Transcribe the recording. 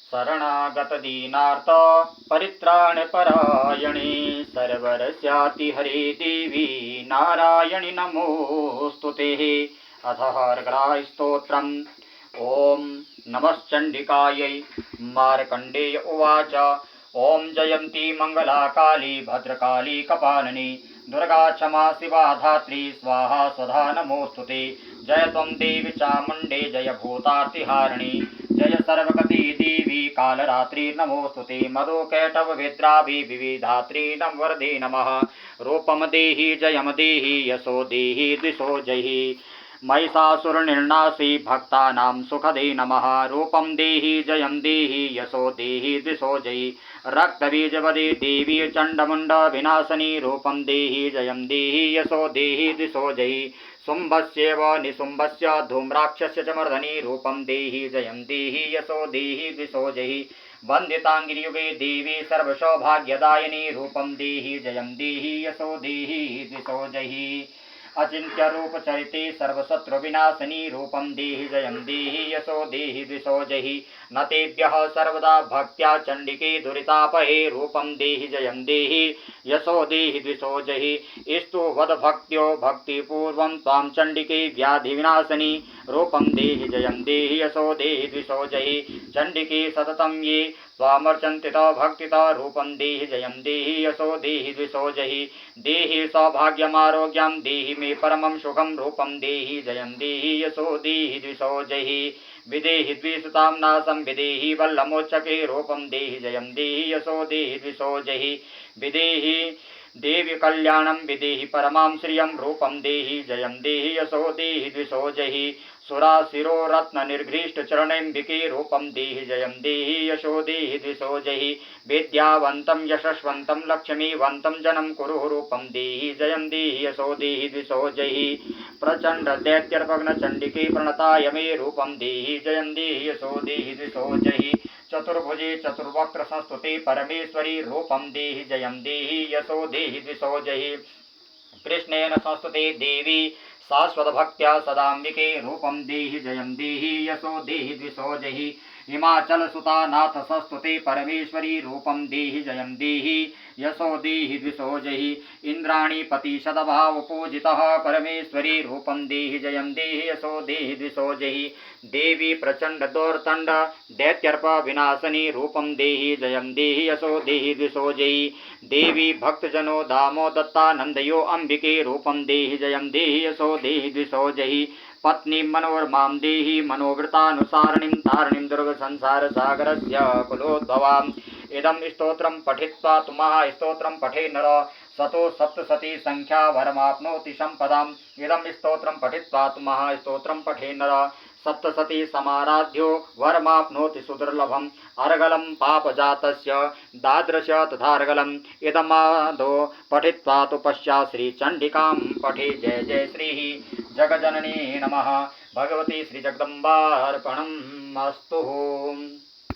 शरणागत दीनार्थ परित्राणपरायणे सर्वरस्याति हरे देवी नारायणि नमोस्तुते। अथ हरग्रास्तोत्रम्। ओं नमश्चण्डिकायै। मार्कण्डेय उवाच। ओं जयन्ती मंगला काली भद्रकाली कपालिनी दुर्गा क्षमा शिवा धात्री स्वाहा स्वधा नमोस्तुते। जय त्वं देवी चामुण्डे जय भूतार्तिहारिणी जय सर्वगति देवी कालरात्रि नमोस्तुते। मधुकैटभविद्राभि विविधात्री वरदे नमः। रूपम देहि जयम देहि यशो देहि दिशो जहि महिषासुरनिर्नाशी भक्तानां सुखदे नमः। रूपं देहि जयं देहि यशो देहि दिशो जयि रक्तबीजवदे देवी चण्डमुण्ड विनाशनी। रूपं देहि जयं देहि यशो देहि दिशो जयि शुम्भस्यैव निशुम्भस्य धूम्राक्षस्य च मर्दनी। रूपं देहि जयं देहि यशो देहि दिशो जयि वन्दिताङ्गिरियुगे देवी सर्वसौभाग्यदायिनी। रूपं देहि जयं देहि यशो देहि दिशो जयि अचिन्त्य रूप चरिते सर्वशत्रु विनाशिनी। रूपं देहि जयं देहि यशो देहि दिशो जहि न तेभ्यः सर्वदा भक्त्या चण्डिके दुरितापहे। रूपं देहि जयं देहि यशो देहि दिशो जहि स्तु वद भक्त्यो भक्तिपूर्वं त्वां चण्डिके व्याधिविनाशिनी। रूपं देहि जयं देहि यशो देहि दिशो जहि चण्डिके सततं ये त्वामर्चन्तित भक्तित। रूपं देहि जयं देहि यशो देहि दिशो जहि देहि सौभाग्यमारोग्यं देहि मे परमं सुखं। रूपं देहि जयं देहि यशो देहि दिशो जहि विदेहि द्विषतां नाशं विदेहि वल्लमोचके। रूपं देहि जयं देहि यशो देहि दिशो जहि विदेहि देवी कल्याणं विदेहि परमां श्रियं। रूपं देहि जयं देहि यशो देहि दिशो जहि सुराशिरो रत्न निर्घृष्ट चरणेम्बिके। रूपं देहि जयं देहि यशो देहि दिशो जहि विद्यावन्तं यशस्वन्तं लक्ष्मीवन्तं जनं कुरु। रूपं देहि जयं देहि यशो देहि दिशो जहि प्रचण्ड दैत्यर्भग्न चण्डिके प्रणताय मे। रूपं देहि जयं देहि यशो देहि दिशो जहि चतुर्भुजे चतुर्वक्त्र संस्तुते परमेश्वरी। रूपं देहि जयं देहि यशो देहि दिशो जहि कृष्णेन संस्तुते देवी शाश्वतभक्त्या सदाम्बिके। रूपं देहि जयं देहि यशो देहि दिशो जहि हिमाचलसुता नाथ संस्तुते परमेश्वरी। रूपं देहि जयं देहि यशो देहि दिशो जहि इन्द्राणीपति सदभाव पूजितः परमेश्वरी। रूपं देहि जयं देहि यशो देहि दिशो जहि देवी प्रचण्ड दोर्दण्ड दैत्यर्प विनाशिनी। रूपं देहि जयं देहि यशो देहि दिशो जहि देवी भक्तजनो दामो दत्तानन्दयो अम्बिके। रूपं देहि जयं देहि यशो देहि दिशो जहि पत्नी मनोर्मां देहि मनोवृतानुसारिणीं तारिणीं दुर्गसंसारसागरस्य कुलोद्भवाम्। इदं स्तोत्रं पठित्वा तु महास्तोत्रं पठे नर सतो सप्तशती संख्या वरमाप्नोति सम्पदाम्। इदं स्तोत्रं पठित्वा तु महास्तोत्रं पठे नर सप्तशती समाराध्यो वरमाप्नोति सुदुर्लभम्। अर्गलं पापजातस्य दादृश तथार्गलम्। इदमादो पठित्वा तु पश्चात् श्रीचण्डिकां पठे। जय जय श्री जगजननी नमः। भगवती श्रीजगदम्बार्पणमस्तु।